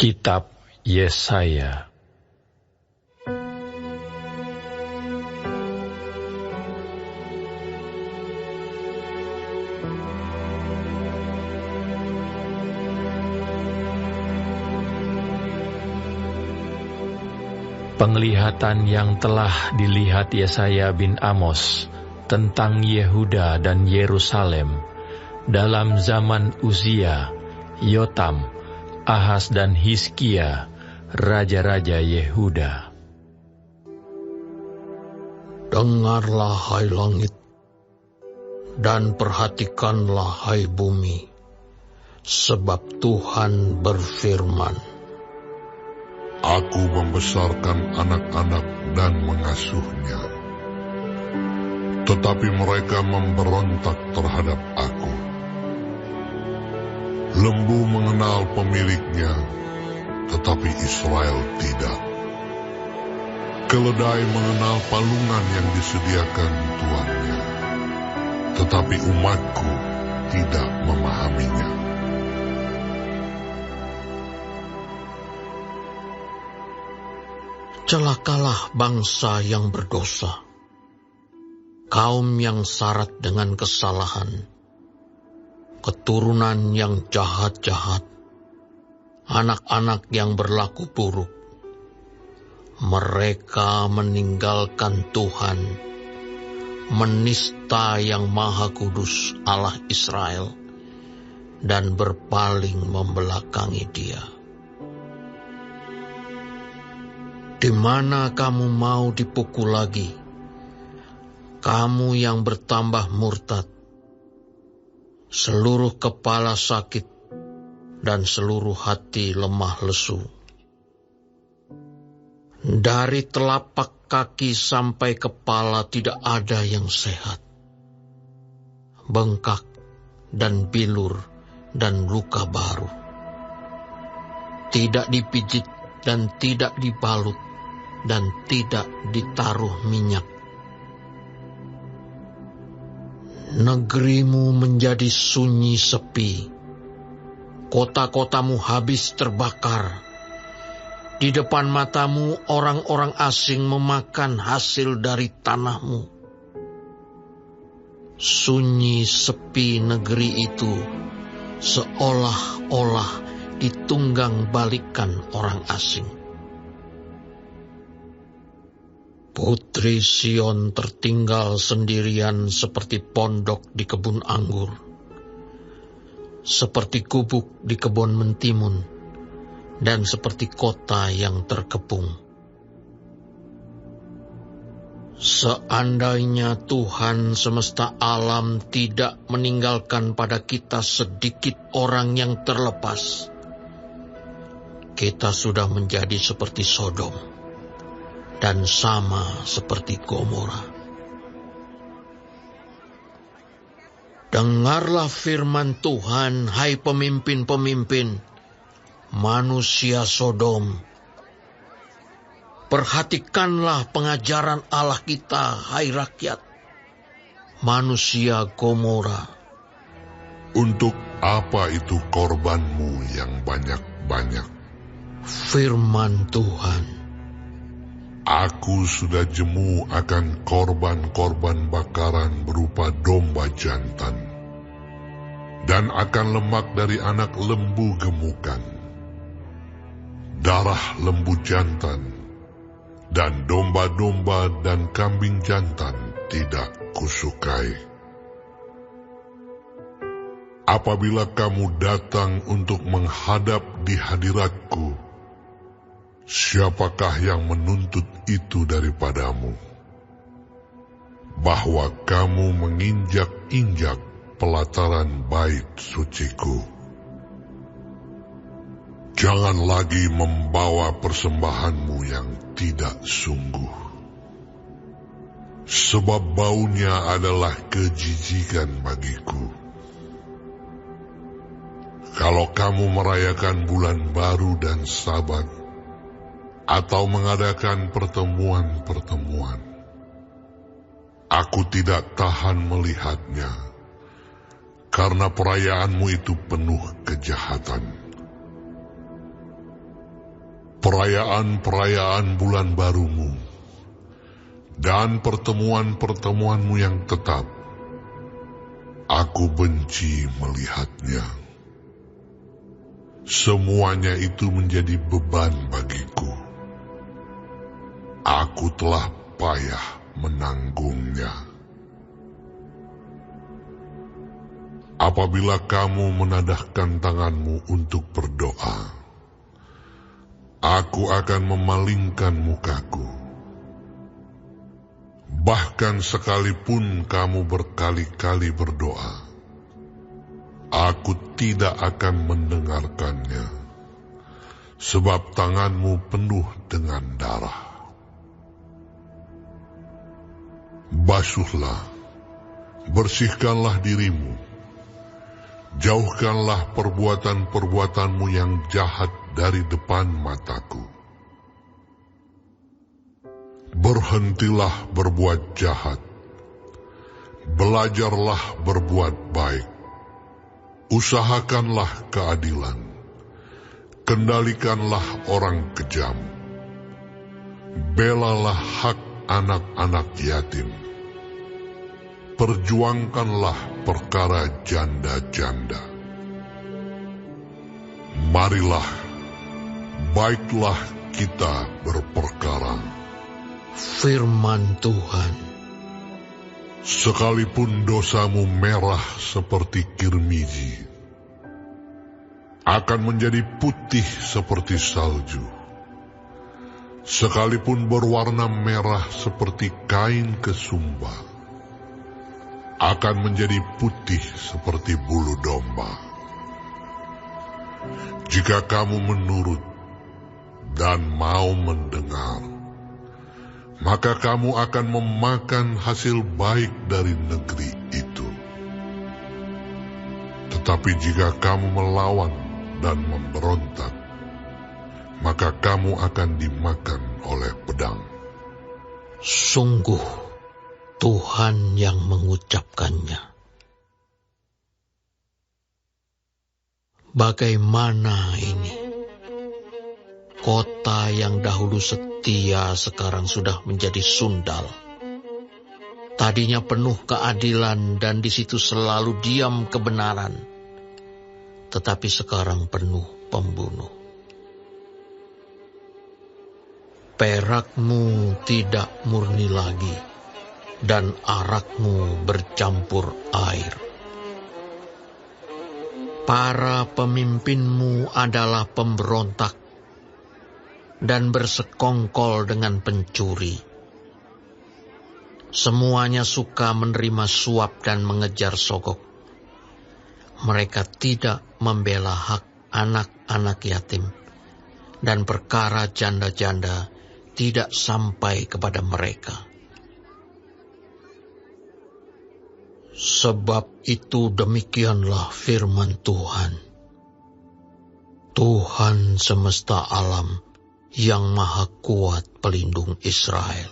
Kitab Yesaya. Penglihatan yang telah dilihat Yesaya bin Amos tentang Yehuda dan Yerusalem dalam zaman Uzia, Yotam, Ahaz dan Hizkia, raja-raja Yehuda. Dengarlah hai langit, dan perhatikanlah hai bumi, sebab Tuhan berfirman, Aku membesarkan anak-anak dan mengasuhnya, tetapi mereka memberontak terhadap aku. Lembu mengenal pemiliknya, tetapi Israel tidak. Keledai mengenal palungan yang disediakan tuannya, tetapi umatku tidak memahaminya. Celakalah bangsa yang berdosa, kaum yang syarat dengan kesalahan, keturunan yang jahat-jahat, anak-anak yang berlaku buruk. Mereka meninggalkan Tuhan, menista yang Maha Kudus Allah Israel, dan berpaling membelakangi Dia. Di mana kamu mau dipukul lagi, kamu yang bertambah murtad? Seluruh kepala sakit dan seluruh hati lemah lesu. Dari telapak kaki sampai kepala tidak ada yang sehat. Bengkak dan bilur dan luka baru. Tidak dipijit dan tidak dibalut dan tidak ditaruh minyak. Negerimu menjadi sunyi sepi, kota-kotamu habis terbakar. Di depan matamu orang-orang asing memakan hasil dari tanahmu. Sunyi sepi negeri itu seolah-olah ditunggang balikan orang asing. Putri Sion tertinggal sendirian seperti pondok di kebun anggur, seperti gubuk di kebun mentimun, dan seperti kota yang terkepung. Seandainya Tuhan semesta alam tidak meninggalkan pada kita sedikit orang yang terlepas, kita sudah menjadi seperti Sodom dan sama seperti Gomora. Dengarlah firman Tuhan, hai pemimpin-pemimpin, manusia Sodom. Perhatikanlah pengajaran Allah kita, hai rakyat, manusia Gomora. Untuk apa itu korbanmu yang banyak-banyak? Firman Tuhan, Aku sudah jemu akan korban-korban bakaran berupa domba jantan, dan akan lemak dari anak lembu gemukan. Darah lembu jantan, dan domba-domba dan kambing jantan tidak kusukai. Apabila kamu datang untuk menghadap di hadiratku, siapakah yang menuntut itu daripadamu? Bahwa kamu menginjak-injak pelataran bait suciku. Jangan lagi membawa persembahanmu yang tidak sungguh, sebab baunya adalah kejijikan bagiku. Kalau kamu merayakan bulan baru dan Sabat, atau mengadakan pertemuan-pertemuan, aku tidak tahan melihatnya, karena perayaanmu itu penuh kejahatan. perayaan-perayaan bulan barumu, dan pertemuan-pertemuanmu yang tetap, aku benci melihatnya. Semuanya itu menjadi beban bagiku. Aku telah payah menanggungnya. Apabila kamu menadahkan tanganmu untuk berdoa, aku akan memalingkan mukaku. Bahkan sekalipun kamu berkali-kali berdoa, aku tidak akan mendengarkannya, sebab tanganmu penuh dengan darah. Basuhlah, bersihkanlah dirimu, jauhkanlah perbuatan-perbuatanmu yang jahat dari depan mataku. Berhentilah berbuat jahat, belajarlah berbuat baik, usahakanlah keadilan, kendalikanlah orang kejam, belalah hak anak-anak yatim, perjuangkanlah perkara janda-janda. Marilah, baiklah kita berperkara. Firman Tuhan. Sekalipun dosamu merah seperti kirmiji, akan menjadi putih seperti salju. Sekalipun berwarna merah seperti kain kesumba, akan menjadi putih seperti bulu domba. Jika kamu menurut dan mau mendengar, maka kamu akan memakan hasil baik dari negeri itu. Tetapi jika kamu melawan dan memberontak, maka kamu akan dimakan oleh pedang. Sungguh Tuhan yang mengucapkannya. Bagaimana ini? Kota yang dahulu setia sekarang sudah menjadi sundal. Tadinya penuh keadilan dan di situ selalu diam kebenaran. Tetapi sekarang penuh pembunuh. Perakmu tidak murni lagi, dan arakmu bercampur air. Para pemimpinmu adalah pemberontak dan bersekongkol dengan pencuri. Semuanya suka menerima suap dan mengejar sogok. Mereka tidak membela hak anak-anak yatim, dan perkara janda-janda tidak sampai kepada mereka. Sebab itu demikianlah firman Tuhan. Tuhan semesta alam, yang maha kuat pelindung Israel.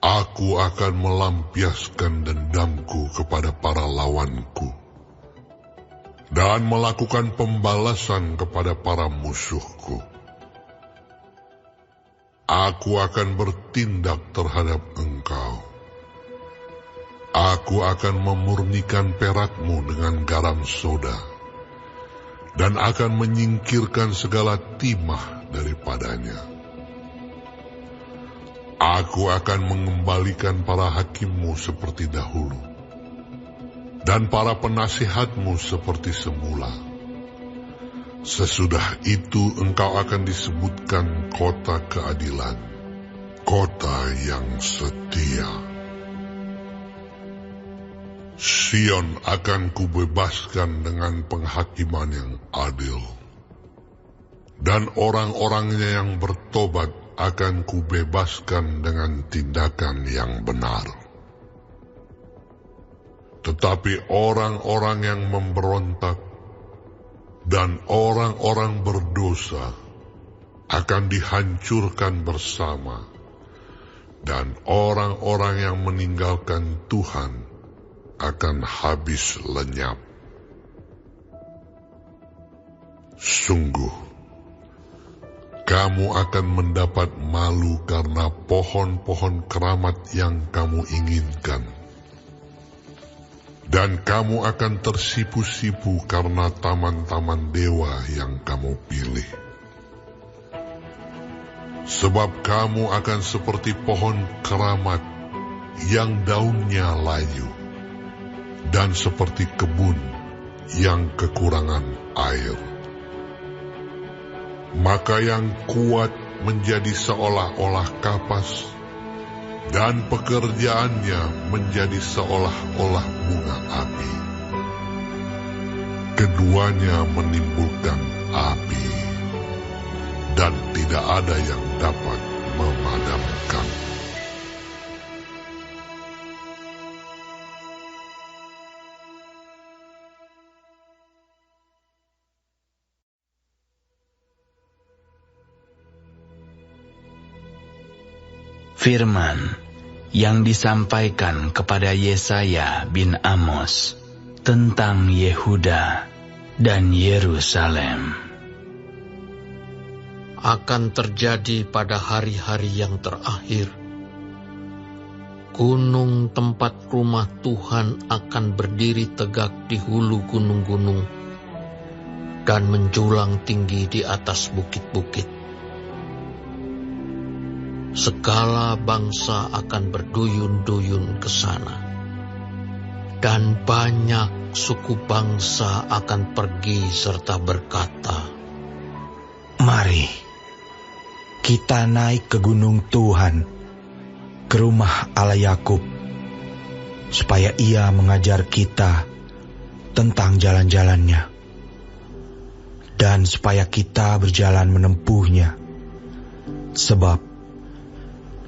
Aku akan melampiaskan dendamku kepada para lawanku, dan melakukan pembalasan kepada para musuhku. Aku akan bertindak terhadap engkau. Aku akan memurnikan perakmu dengan garam soda, dan akan menyingkirkan segala timah daripadanya. Aku akan mengembalikan para hakimmu seperti dahulu, dan para penasihatmu seperti semula. Sesudah itu engkau akan disebutkan kota keadilan, kota yang setia. Sion akan kubebaskan dengan penghakiman yang adil, dan orang-orangnya yang bertobat akan kubebaskan dengan tindakan yang benar. Tetapi orang-orang yang memberontak dan orang-orang berdosa akan dihancurkan bersama, dan orang-orang yang meninggalkan Tuhan akan habis lenyap. Sungguh, kamu akan mendapat malu karena pohon-pohon keramat yang kamu inginkan. Dan kamu akan tersipu-sipu karena taman-taman dewa yang kamu pilih. Sebab kamu akan seperti pohon keramat yang daunnya layu, dan seperti kebun yang kekurangan air. Maka yang kuat menjadi seolah-olah kapas, dan pekerjaannya menjadi seolah-olah bunga api. Keduanya menimbulkan api, dan tidak ada yang dapat memadamkan. Firman yang disampaikan kepada Yesaya bin Amos tentang Yehuda dan Yerusalem. Akan terjadi pada hari-hari yang terakhir, gunung tempat rumah Tuhan akan berdiri tegak di hulu gunung-gunung dan menjulang tinggi di atas bukit-bukit. Segala bangsa akan berduyun-duyun ke sana, dan banyak suku bangsa akan pergi serta berkata, "Mari, kita naik ke gunung Tuhan, ke rumah Allah Yakub, supaya Ia mengajar kita tentang jalan-jalannya, dan supaya kita berjalan menempuhnya. Sebab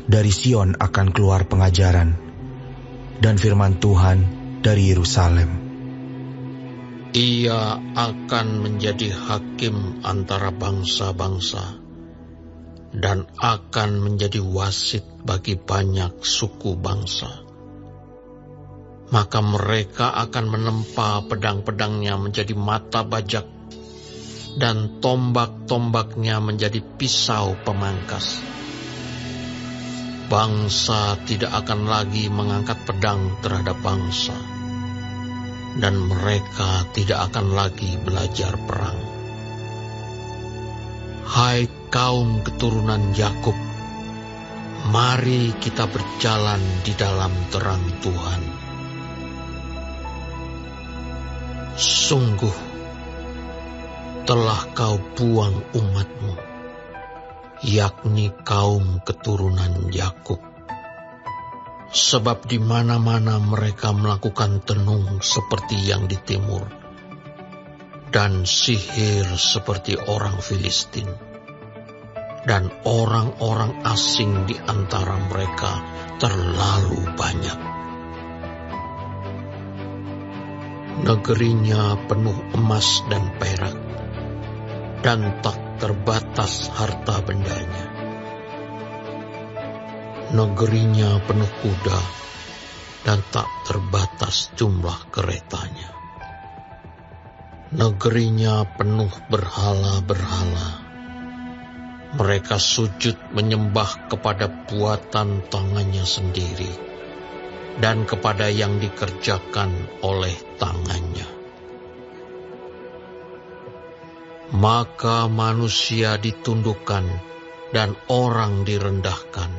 dari Sion akan keluar pengajaran, dan firman Tuhan dari Yerusalem. Ia akan menjadi hakim antara bangsa-bangsa, dan akan menjadi wasit bagi banyak suku bangsa. Maka mereka akan menempa pedang-pedangnya menjadi mata bajak, dan tombak-tombaknya menjadi pisau pemangkas. Bangsa tidak akan lagi mengangkat pedang terhadap bangsa, dan mereka tidak akan lagi belajar perang. Hai kaum keturunan Yakub, mari kita berjalan di dalam terang Tuhan. Sungguh, telah kau buang umatmu, yakni kaum keturunan Yakub. Sebab di mana-mana mereka melakukan tenung seperti yang di timur, dan sihir seperti orang Filistin, dan orang-orang asing di antara mereka terlalu banyak. Negerinya penuh emas dan perak, dan tak terbatas harta bendanya. Negerinya penuh kuda, dan tak terbatas jumlah keretanya. Negerinya penuh berhala-berhala. Mereka sujud menyembah kepada buatan tangannya sendiri, dan kepada yang dikerjakan oleh tangannya. Maka manusia ditundukkan dan orang direndahkan.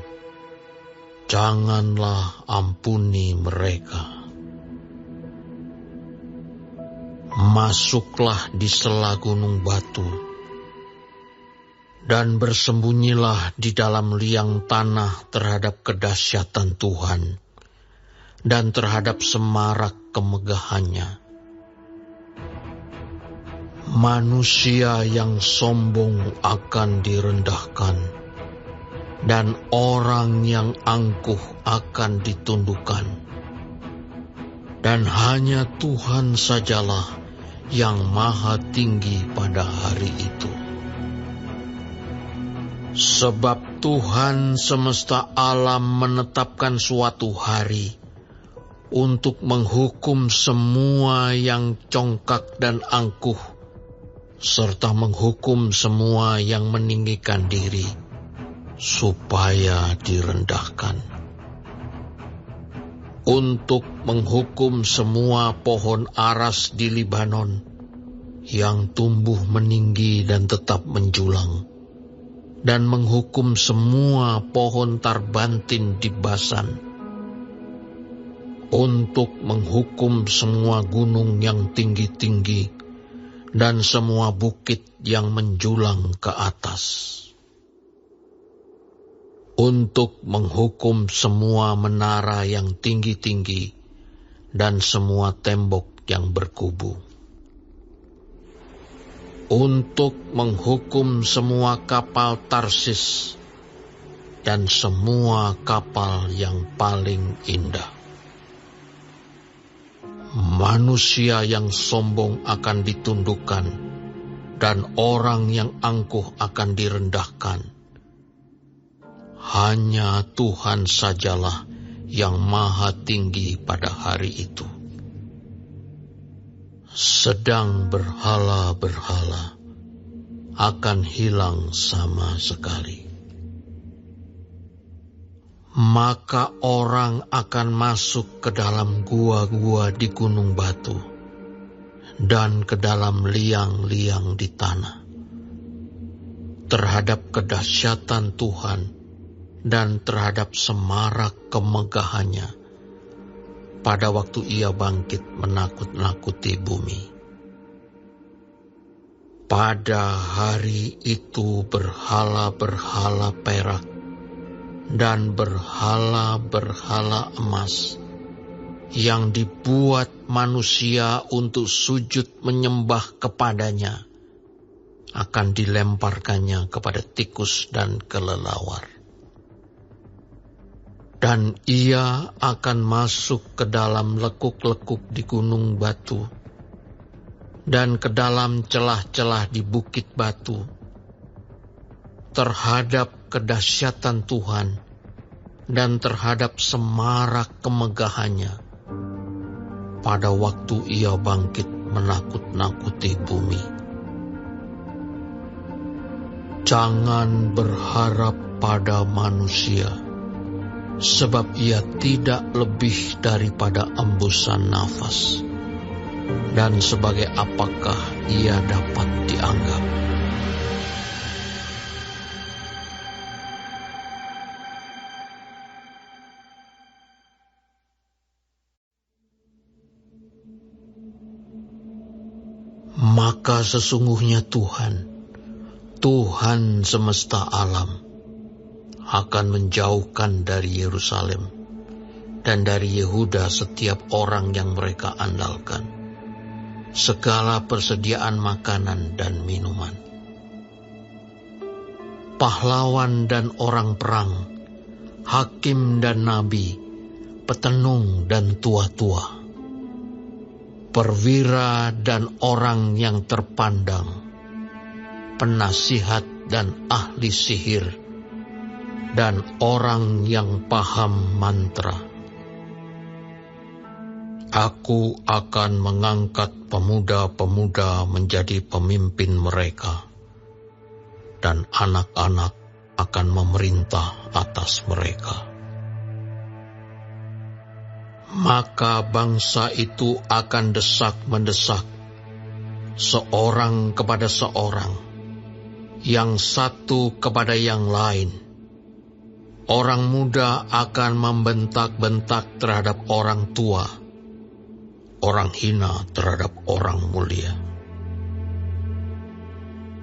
Janganlah ampuni mereka. Masuklah di sela gunung batu, dan bersembunyilah di dalam liang tanah terhadap kedahsyatan Tuhan, dan terhadap semarak kemegahannya. Manusia yang sombong akan direndahkan, dan orang yang angkuh akan ditundukkan. Dan hanya Tuhan sajalah yang maha tinggi pada hari itu. Sebab Tuhan semesta alam menetapkan suatu hari untuk menghukum semua yang congkak dan angkuh, serta menghukum semua yang meninggikan diri, supaya direndahkan. Untuk menghukum semua pohon aras di Libanon yang tumbuh meninggi dan tetap menjulang, dan menghukum semua pohon tarbantin di Basan, untuk menghukum semua gunung yang tinggi-tinggi dan semua bukit yang menjulang ke atas, untuk menghukum semua menara yang tinggi-tinggi dan semua tembok yang berkubu, untuk menghukum semua kapal Tarsis dan semua kapal yang paling indah. Manusia yang sombong akan ditundukkan, dan orang yang angkuh akan direndahkan. Hanya Tuhan sajalah yang maha tinggi pada hari itu. Sedang berhala-berhala akan hilang sama sekali. Maka orang akan masuk ke dalam gua-gua di gunung batu dan ke dalam liang-liang di tanah terhadap kedahsyatan Tuhan dan terhadap semarak kemegahannya pada waktu Ia bangkit menakut-nakuti bumi. Pada hari itu berhala-berhala perak dan berhala-berhala emas yang dibuat manusia untuk sujud menyembah kepadanya akan dilemparkannya kepada tikus dan kelelawar. Dan ia akan masuk ke dalam lekuk-lekuk di gunung batu dan ke dalam celah-celah di bukit batu terhadap kedahsyatan Tuhan dan terhadap semarak kemegahannya pada waktu Ia bangkit menakut-nakuti bumi. Jangan berharap pada manusia, sebab ia tidak lebih daripada embusan nafas, dan sebagai apakah ia dapat dianggap? Maka sesungguhnya Tuhan semesta alam, akan menjauhkan dari Yerusalem dan dari Yehuda setiap orang yang mereka andalkan, segala persediaan makanan dan minuman. Pahlawan dan orang perang, hakim dan nabi, petenung dan tua-tua, perwira dan orang yang terpandang, penasihat dan ahli sihir, dan orang yang paham mantra. Aku akan mengangkat pemuda-pemuda menjadi pemimpin mereka, dan anak-anak akan memerintah atas mereka. Maka bangsa itu akan desak-mendesak, seorang kepada seorang, yang satu kepada yang lain. Orang muda akan membentak-bentak terhadap orang tua, orang hina terhadap orang mulia.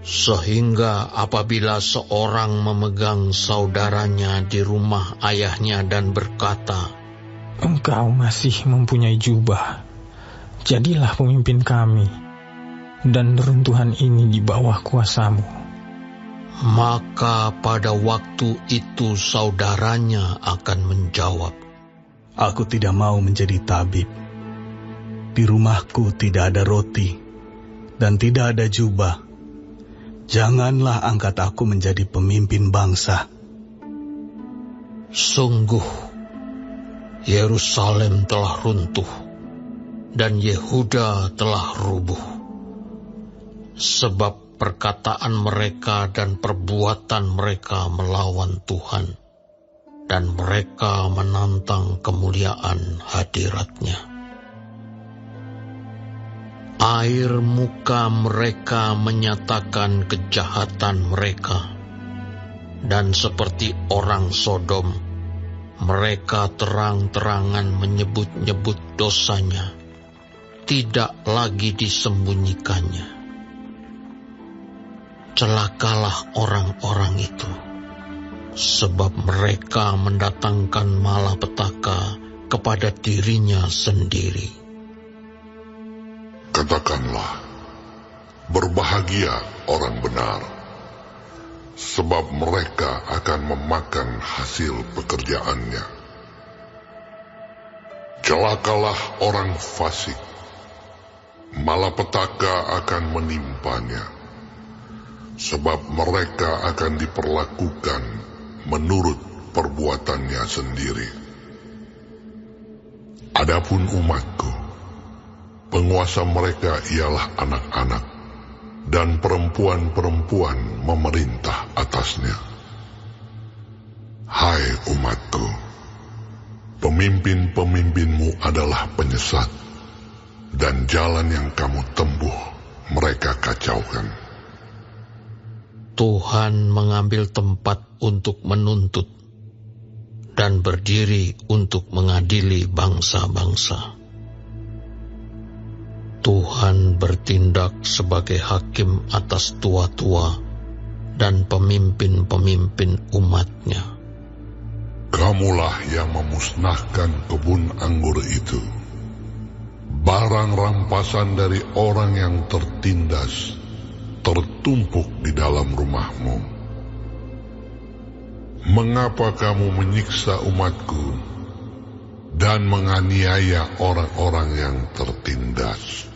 Sehingga apabila seorang memegang saudaranya di rumah ayahnya dan berkata, "Engkau masih mempunyai jubah, jadilah pemimpin kami, dan runtuhan ini di bawah kuasamu." Maka pada waktu itu saudaranya akan menjawab, "Aku tidak mau menjadi tabib. Di rumahku tidak ada roti, dan tidak ada jubah. Janganlah angkat aku menjadi pemimpin bangsa." Sungguh, Yerusalem telah runtuh, dan Yehuda telah rubuh. sebab perkataan mereka dan perbuatan mereka melawan Tuhan, dan mereka menantang kemuliaan hadirat-Nya. Air muka mereka menyatakan kejahatan mereka, dan seperti orang Sodom, mereka terang-terangan menyebut-nyebut dosanya, tidak lagi disembunyikannya. Celakalah orang-orang itu, sebab mereka mendatangkan malapetaka kepada dirinya sendiri. Katakanlah, berbahagia orang benar, sebab mereka akan memakan hasil pekerjaannya. Celakalah orang fasik, malapetaka akan menimpanya, sebab mereka akan diperlakukan menurut perbuatannya sendiri. Adapun umatku, penguasa mereka ialah anak-anak, dan perempuan-perempuan memerintah atasnya. Hai umatku, pemimpin-pemimpinmu adalah penyesat, dan jalan yang kamu tempuh mereka kacaukan. Tuhan mengambil tempat untuk menuntut, dan berdiri untuk mengadili bangsa-bangsa. Tuhan bertindak sebagai hakim atas tua-tua dan pemimpin-pemimpin umat-Nya. Kamulah yang memusnahkan kebun anggur itu, barang rampasan dari orang yang tertindas, tertumpuk di dalam rumahmu. Mengapa kamu menyiksa umatku dan menganiaya orang-orang yang tertindas?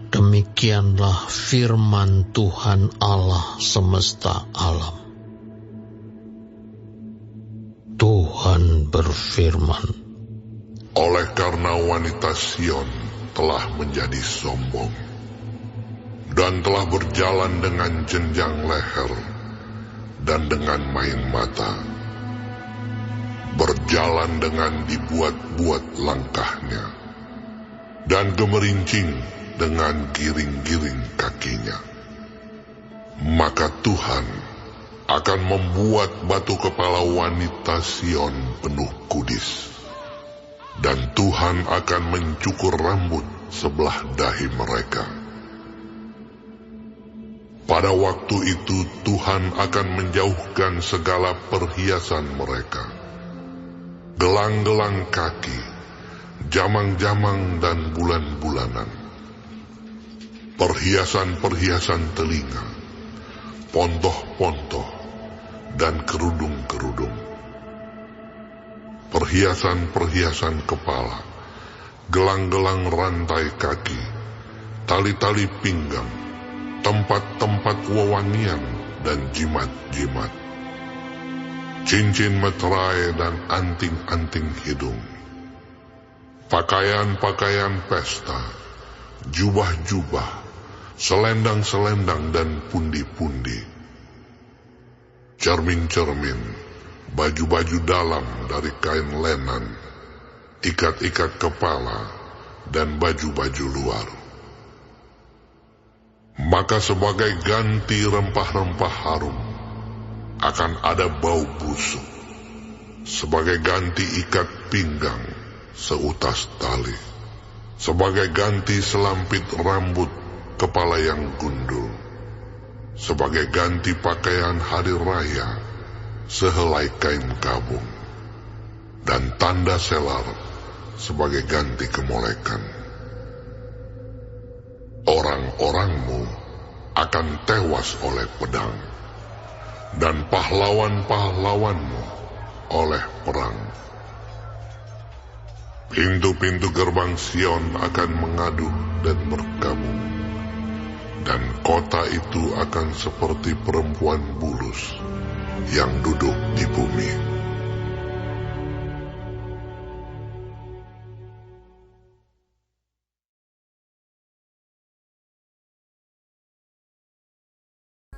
Demikianlah firman Tuhan Allah semesta alam. Tuhan berfirman, oleh karena wanita Sion telah menjadi sombong, dan telah berjalan dengan jenjang leher dan dengan main mata, berjalan dengan dibuat-buat langkahnya, dan gemerincing dengan giring-giring kakinya. Maka Tuhan akan membuat batu kepala wanita Sion penuh kudis, dan Tuhan akan mencukur rambut sebelah dahi mereka. Pada waktu itu Tuhan akan menjauhkan segala perhiasan mereka, gelang-gelang kaki, jamang-jamang dan bulan-bulanan, perhiasan-perhiasan telinga, pontoh-pontoh, dan kerudung-kerudung, perhiasan-perhiasan kepala, gelang-gelang rantai kaki, tali-tali pinggang, tempat-tempat wewangian dan jimat-jimat, cincin meterai dan anting-anting hidung, pakaian-pakaian pesta, jubah-jubah, selendang-selendang dan pundi-pundi, cermin-cermin, baju-baju dalam dari kain lenan, ikat-ikat kepala, dan baju-baju luar. Maka sebagai ganti rempah-rempah harum, akan ada bau busuk, sebagai ganti ikat pinggang seutas tali, sebagai ganti selampit rambut kepala yang gundul, sebagai ganti pakaian hari raya sehelai kain kabung, dan tanda selar sebagai ganti kemolekan. Orang-orangmu akan tewas oleh pedang, dan pahlawan-pahlawanmu oleh perang. Pintu-pintu gerbang Sion akan mengaduh dan berkabung, dan kota itu akan seperti perempuan bulus yang duduk di bumi.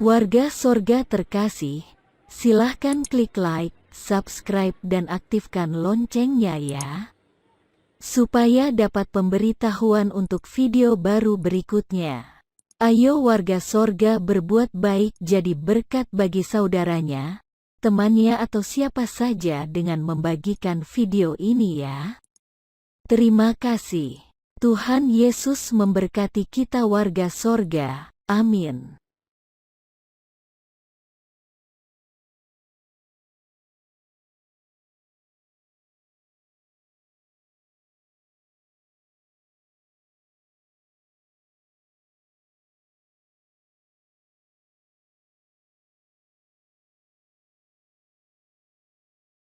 Warga sorga terkasih, silahkan klik like, subscribe dan aktifkan loncengnya ya, supaya dapat pemberitahuan untuk video baru berikutnya. Ayo warga sorga berbuat baik jadi berkat bagi saudaranya, temannya atau siapa saja dengan membagikan video ini ya. Terima kasih. Tuhan Yesus memberkati kita warga sorga. Amin.